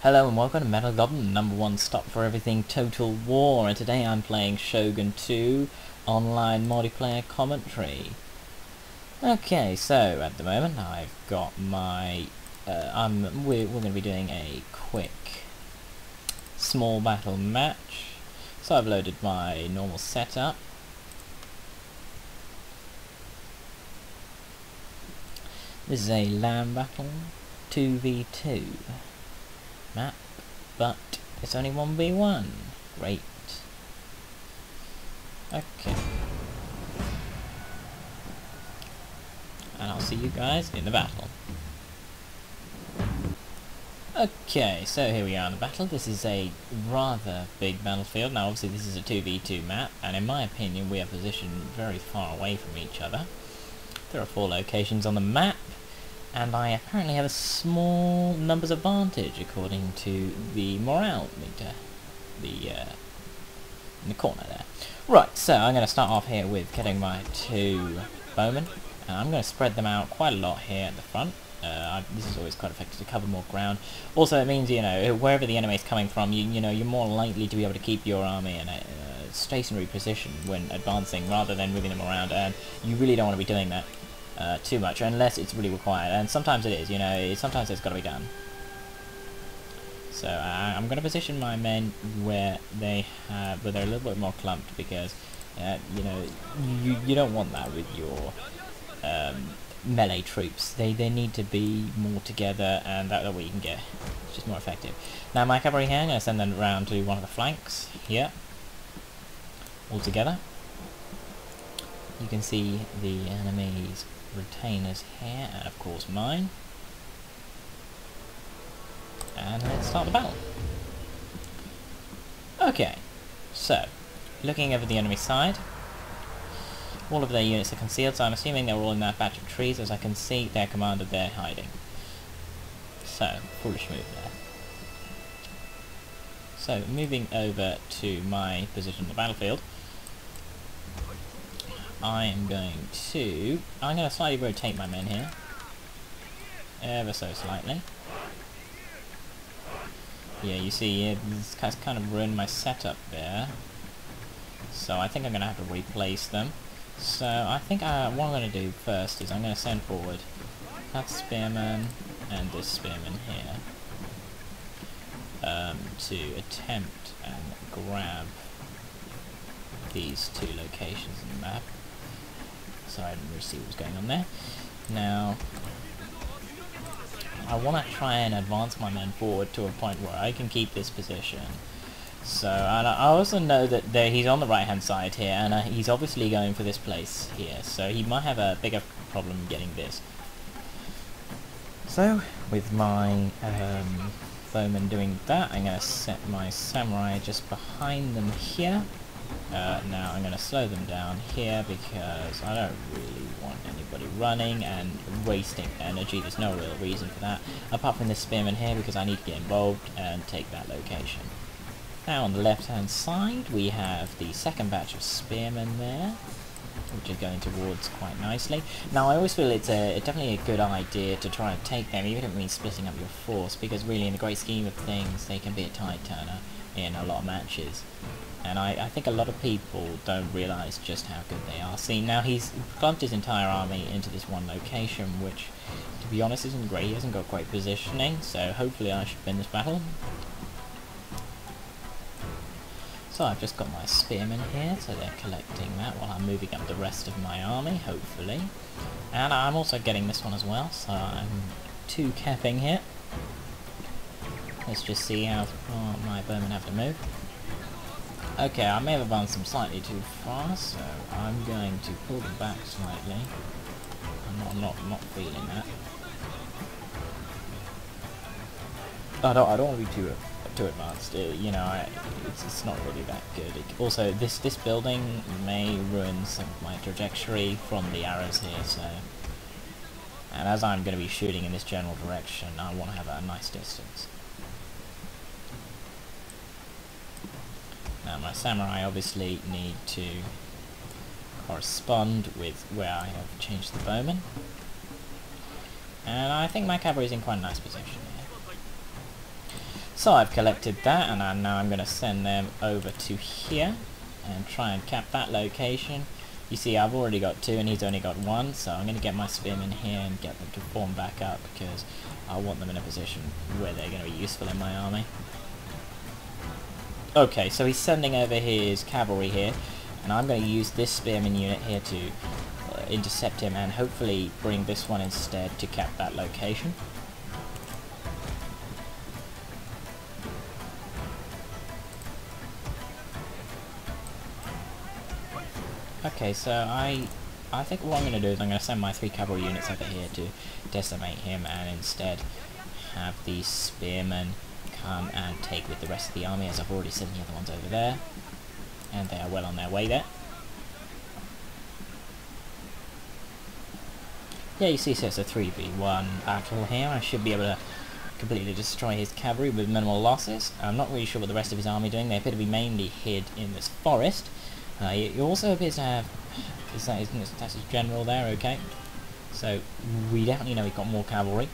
Hello and welcome to Metalgoblinn, the #1 stop for everything Total War, and today I'm playing Shogun 2 online multiplayer commentary. Okay, so at the moment I've got my we're going to be doing a quick small battle match. So I've loaded my normal setup. This is a land battle 2v2 map, but it's only 1v1. Great. Okay. And I'll see you guys in the battle. Okay, so here we are in the battle. This is a rather big battlefield. Now obviously this is a 2v2 map, and in my opinion we are positioned very far away from each other. There are 4 locations on the map, and I apparently have a small numbers advantage according to the morale meter, in the corner there. Right, so I'm going to start off here with getting my 2 bowmen, and I'm going to spread them out quite a lot here at the front. This is always quite effective to cover more ground. Also, it means, you know, wherever the enemy is coming from, you know, you're more likely to be able to keep your army in a stationary position when advancing, rather than moving them around, and you really don't want to be doing that too much, unless it's really required, and sometimes it is, you know, sometimes it's got to be done. So I'm going to position my men where they're a little bit more clumped, because you know, you don't want that with your melee troops. They need to be more together, and that way you can get it's just more effective. Now my cavalry here, I'm going to send them around to one of the flanks here, all together. You can see the enemy's retainers here, and of course mine. And let's start the battle. Okay, so looking over the enemy side, all of their units are concealed, so I'm assuming they're all in that batch of trees. As I can see, their commander there hiding. So, foolish move there. So, moving over to my position on the battlefield, I'm going to slightly rotate my men here, ever so slightly. Yeah, you see, this has kind of ruined my setup there, so I think I'm going to have to replace them. So I think what I'm going to do first is I'm going to send forward that spearman and this spearman here to attempt and grab these 2 locations in the map. So I didn't really see what was going on there. Now I want to try and advance my men forward to a point where I can keep this position. So, and I also know that he's on the right hand side here, and he's obviously going for this place here, so he might have a bigger problem getting this. So with my bowmen doing that, I'm going to set my samurai just behind them here. Now I'm going to slow them down here, because I don't really want anybody running and wasting energy. There's no real reason for that, apart from this spearman here, because I need to get involved and take that location. Now on the left hand side we have the second batch of spearmen there, which are going towards quite nicely. Now I always feel it's definitely a good idea to try and take them, even if it means splitting up your force, because really in the great scheme of things they can be a tide turner in a lot of matches. And I think a lot of people don't realise just how good they are. See, now he's clumped his entire army into this one location, which, to be honest, isn't great. He hasn't got great positioning, so hopefully I should win this battle. So I've just got my spearmen here, so they're collecting that while I'm moving up the rest of my army, hopefully. And I'm also getting this one as well, so I'm 2 capping here. Let's just see how far my bowmen have to move. Okay, I may have advanced them slightly too far, so I'm going to pull them back slightly. I'm not feeling that. I don't want to be too advanced. You know, it's not really that good. Also, this building may ruin some of my trajectory from the arrows here. So, and as I'm going to be shooting in this general direction, I want to have a nice distance. Now my samurai obviously need to correspond with where I have changed the bowman. And I think my cavalry is in quite a nice position here. So I've collected that, and now I'm going to send them over to here and try and cap that location. You see, I've already got 2 and he's only got 1, so I'm going to get my spearmen here and get them to form back up, because I want them in a position where they're going to be useful in my army. Okay, so he's sending over his cavalry here, and I'm going to use this spearman unit here to intercept him and hopefully bring this one instead to cap that location. Okay, so I think what I'm going to do is I'm going to send my 3 cavalry units over here to decimate him, and instead have these spearmen come and take with the rest of the army, as I've already sent the other ones over there, and they are well on their way there. Yeah, you see, so it's a 3v1 battle here. I should be able to completely destroy his cavalry with minimal losses. I'm not really sure what the rest of his army are doing. They appear to be mainly hid in this forest. He also appears to have, that's his general there, okay. So we definitely know he's got more cavalry.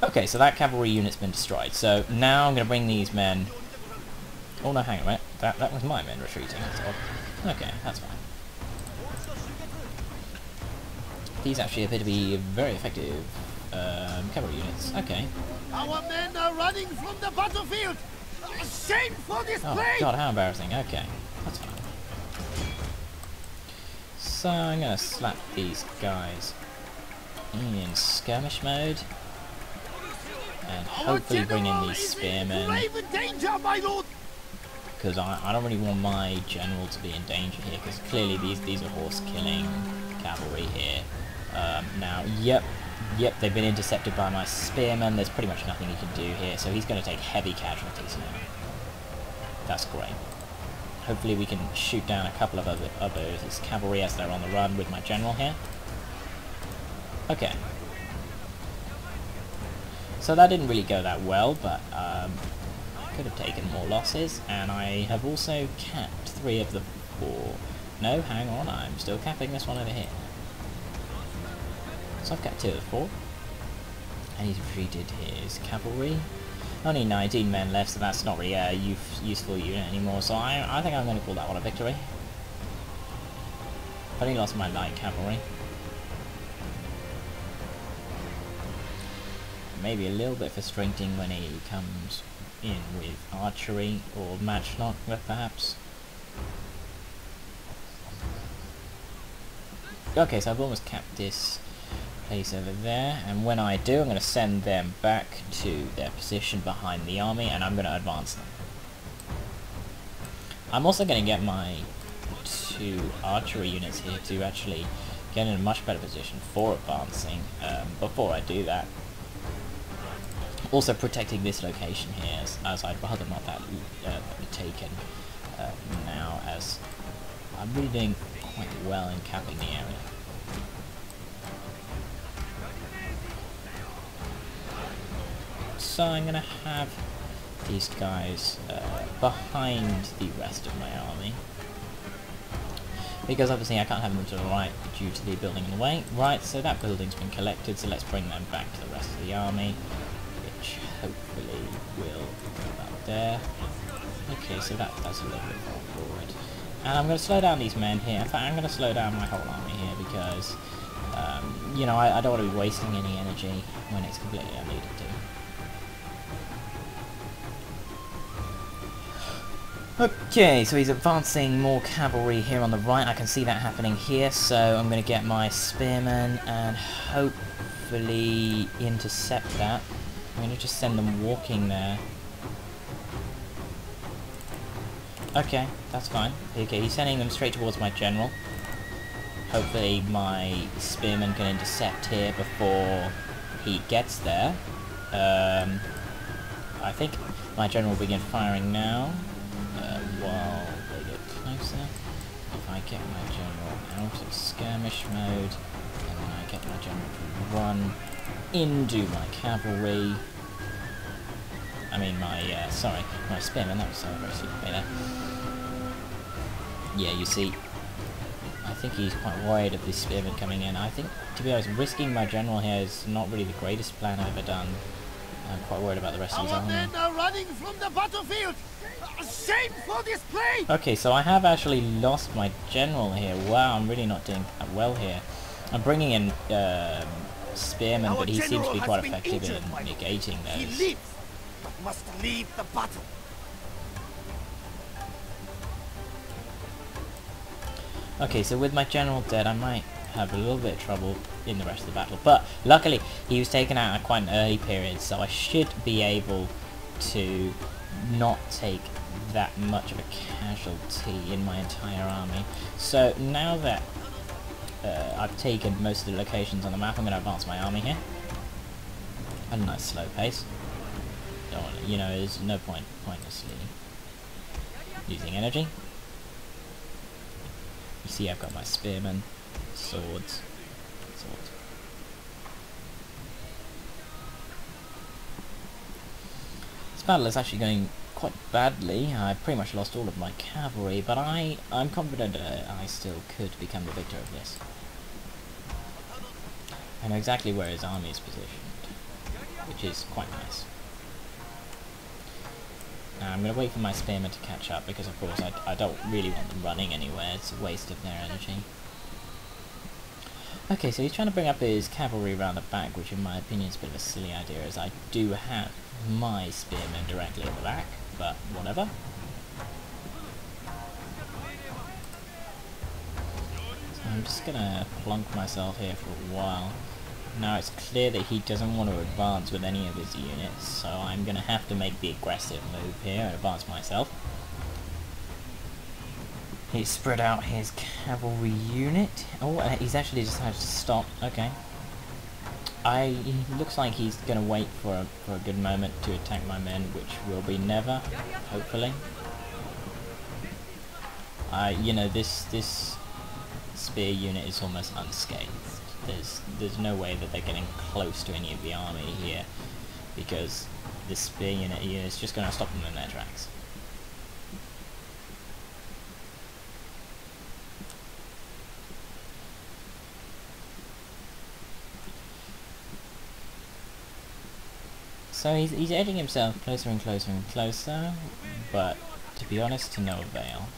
Okay, so that cavalry unit's been destroyed. So now I'm going to bring these men... Oh no, hang on a minute. That was my men retreating. That's odd. Okay, that's fine. These actually appear to be very effective cavalry units. Okay. Our men are running from the battlefield! A shameful display! Oh god, how embarrassing. Okay, that's fine. So I'm going to slap these guys in skirmish mode. And hopefully bring in these spearmen. Because I don't really want my general to be in danger here, because clearly these are horse killing cavalry here. Now, yep, they've been intercepted by my spearmen. There's pretty much nothing he can do here, so he's going to take heavy casualties now. That's great. Hopefully we can shoot down a couple of his cavalry as they're on the run with my general here. Okay. So that didn't really go that well, but I could have taken more losses, and I have also capped 3 of the 4. No, hang on, I'm still capping this one over here. So I've capped 2 of the 4, and he's retreated his cavalry. Only 19 men left, so that's not really a useful unit anymore, so I think I'm going to call that one a victory. I've only lost my light cavalry. Maybe a little bit frustrating when he comes in with archery or matchlock, perhaps. Okay, so I've almost capped this place over there, and when I do, I'm going to send them back to their position behind the army, and I'm going to advance them. I'm also going to get my 2 archery units here to actually get in a much better position for advancing. Before I do that, also protecting this location here, as I'd rather not that be taken now, as I'm really doing quite well in capping the area. So I'm going to have these guys behind the rest of my army, because obviously I can't have them to the right due to the building in the way. Right, so that building's been collected, so let's bring them back to the rest of the army, which hopefully will go about there. Okay, so that's a little bit more forward. And I'm going to slow down these men here. In fact, I'm going to slow down my whole army here, because, you know, I don't want to be wasting any energy when it's completely unneeded to. Okay, so he's advancing more cavalry here on the right. I can see that happening here, so I'm going to get my spearmen and hopefully intercept that. I'm going to just send them walking there. Okay, that's fine. Okay, he's sending them straight towards my general. Hopefully my spearmen can intercept here before he gets there. I think my general will begin firing now. While they get closer. If I get my general out of skirmish mode, and then I get my general to run into my cavalry. I mean my, sorry, my spearmen, that was so very stupid there. Yeah, you see, I think he's quite worried of this spearman coming in. I think, to be honest, risking my general here is not really the greatest plan I've ever done. I'm quite worried about the rest of his Our army. men are running from the battlefield! Shameful display! Okay, so I have actually lost my general here. Wow, I'm really not doing that well here. I'm bringing in spearmen, but he seems to be quite effective in negating He those. lives, but must leave the battle. Okay, so with my general dead, I might have a little bit of trouble in the rest of the battle. But luckily, he was taken out at quite an early period, so I should be able to not take that much of a casualty in my entire army. So now that I've taken most of the locations on the map, I'm going to advance my army here at a nice slow pace. Don't want, you know, there's no point pointlessly using energy. You see, I've got my spearmen, swords. This battle is actually going quite badly. I pretty much lost all of my cavalry, but I'm confident I still could become the victor of this. I know exactly where his army is positioned, which is quite nice. Now I'm going to wait for my spearmen to catch up, because of course I don't really want them running anywhere. It's a waste of their energy. Okay, so he's trying to bring up his cavalry around the back, which in my opinion is a bit of a silly idea, as I do have my spearmen directly at the back, but whatever. So I'm just going to plonk myself here for a while. Now it's clear that he doesn't want to advance with any of his units, so I'm going to have to make the aggressive move here and advance myself. He's spread out his cavalry unit. Oh, he's actually decided to stop. Okay. He looks like he's going to wait for a good moment to attack my men, which will be never, hopefully. You know, this spear unit is almost unscathed. There's no way that they're getting close to any of the army here, because this spear unit here is just going to stop them in their tracks. So he's edging himself closer and closer and closer, but to be honest, to no avail.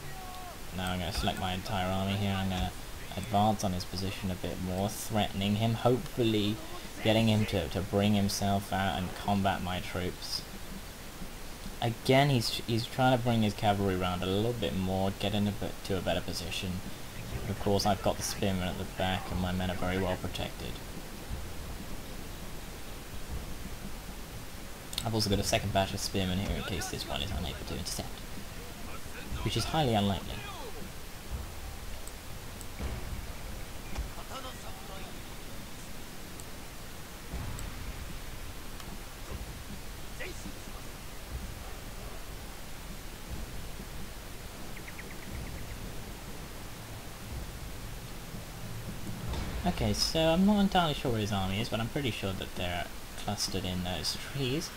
Now I'm going to select my entire army here. I'm going to advance on his position a bit more, threatening him, hopefully getting him to bring himself out and combat my troops. Again, he's trying to bring his cavalry around a little bit more, get to a better position. But of course, I've got the spearmen at the back, and my men are very well protected. I've also got a second batch of spearmen here in case this one is unable to intercept, which is highly unlikely. Okay, so I'm not entirely sure where his army is, but I'm pretty sure that they're clustered in those trees,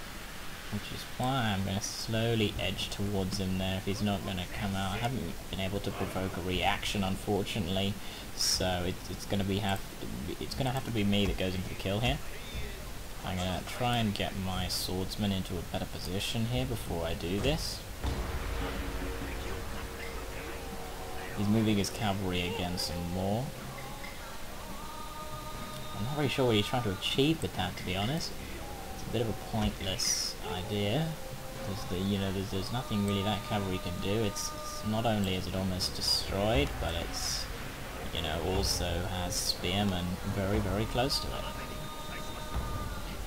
which is why I'm going to slowly edge towards him there if he's not going to come out. I haven't been able to provoke a reaction, unfortunately, so it's going to have to be me that goes into the kill here. I'm going to try and get my swordsman into a better position here before I do this. He's moving his cavalry again some more. I'm not really sure what he's trying to achieve with that, to be honest. It's a bit of a pointless idea. There's nothing really that cavalry can do. It's not only is it almost destroyed, but it's, you know, also has spearmen very, very close to it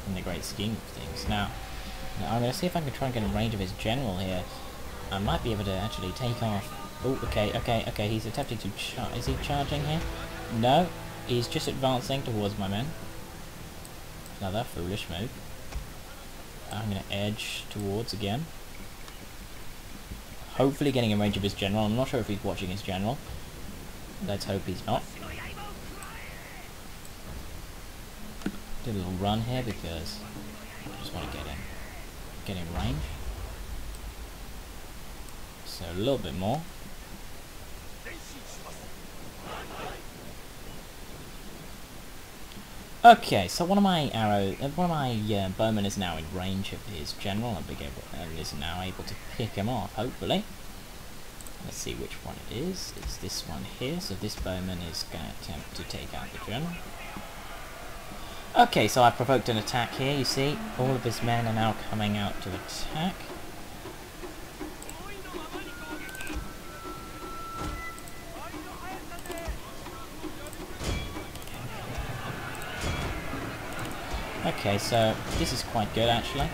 in the great scheme of things. Now I'm going to see if I can try and get in range of his general here. I might be able to actually take off. Oh, okay. He's attempting to charge. Is he charging here? No. He's just advancing towards my men. Another foolish move. I'm going to edge towards again. Hopefully getting in range of his general. I'm not sure if he's watching his general. Let's hope he's not. Do a little run here because I just want to get in range. So a little bit more. Okay, so one of my bowmen is now in range of his general and is now able to pick him off, hopefully. Let's see which one it is. It's this one here, so this bowman is going to attempt to take out the general. Okay, so I provoked an attack here, you see. All of his men are now coming out to attack. Okay, so this is quite good actually.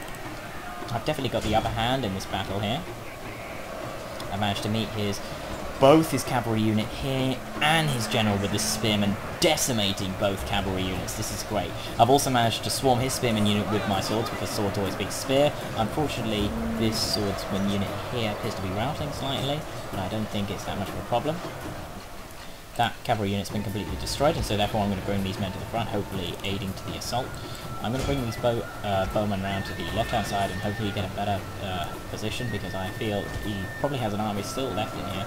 I've definitely got the upper hand in this battle here. I managed to meet both his cavalry unit here and his general with this spearman, decimating both cavalry units. This is great. I've also managed to swarm his spearman unit with my swords, because swords always beat spear. Unfortunately, this swordsman unit here appears to be routing slightly, but I don't think it's that much of a problem. That cavalry unit's been completely destroyed, and so therefore I'm going to bring these men to the front, hopefully aiding to the assault. I'm going to bring these bowmen round to the left-hand side and hopefully get a better position, because I feel he probably has an army still left in here.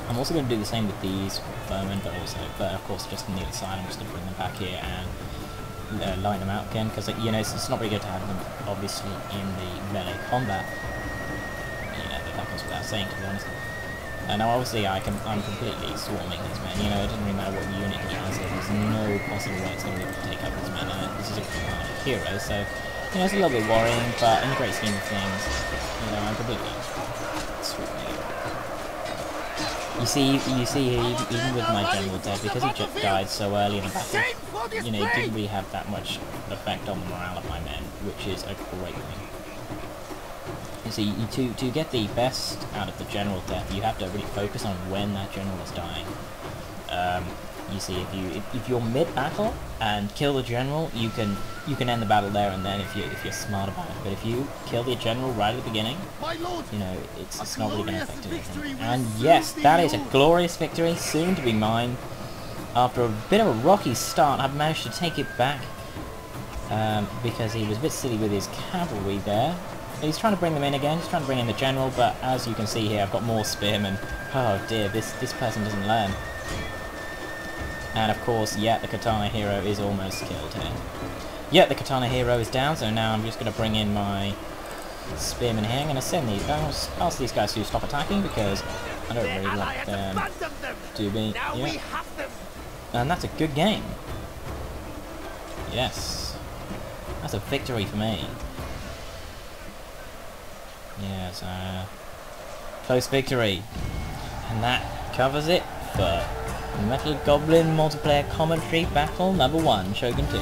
I'm also going to do the same with these bowmen, but of course just on the other side. I'm just going to bring them back here and line them out again, because you know it's not very good to have them obviously in the melee combat. Yeah, that goes without saying, to be honest. Now obviously I'm completely swarming these men, you know, it doesn't really matter what unit he has, there's no possible way it's going to be able to take out these men, and this is a hero, so, you know, it's a little bit worrying, but in the great scheme of things, you know, I'm completely swarming. You see here, even with my general dead, because he just died so early in the battle, you know, it didn't really have that much effect on the morale of my men, which is a great thing. You see, to get the best out of the general death, you have to really focus on when that general is dying. You see, if you're mid-battle and kill the general, you can end the battle there and then if you're smart about it. But if you kill the general right at the beginning, you know it's not really going to affect anything. And yes, that is a glorious victory, soon to be mine. After a bit of a rocky start, I've managed to take it back because he was a bit silly with his cavalry there. He's trying to bring them in again, he's trying to bring in the general, but as you can see here, I've got more spearmen. Oh dear, this person doesn't learn. And of course, yeah, the katana hero is almost killed here. Yeah, the katana hero is down, so now I'm just going to bring in my spearmen here. I'm going to send these, ask these guys to stop attacking, because I don't really want them to be, yeah. And that's a good game. Yes. That's a victory for me. Yes, close victory. And that covers it for Metalgoblinn multiplayer commentary battle number 1, Shogun 2.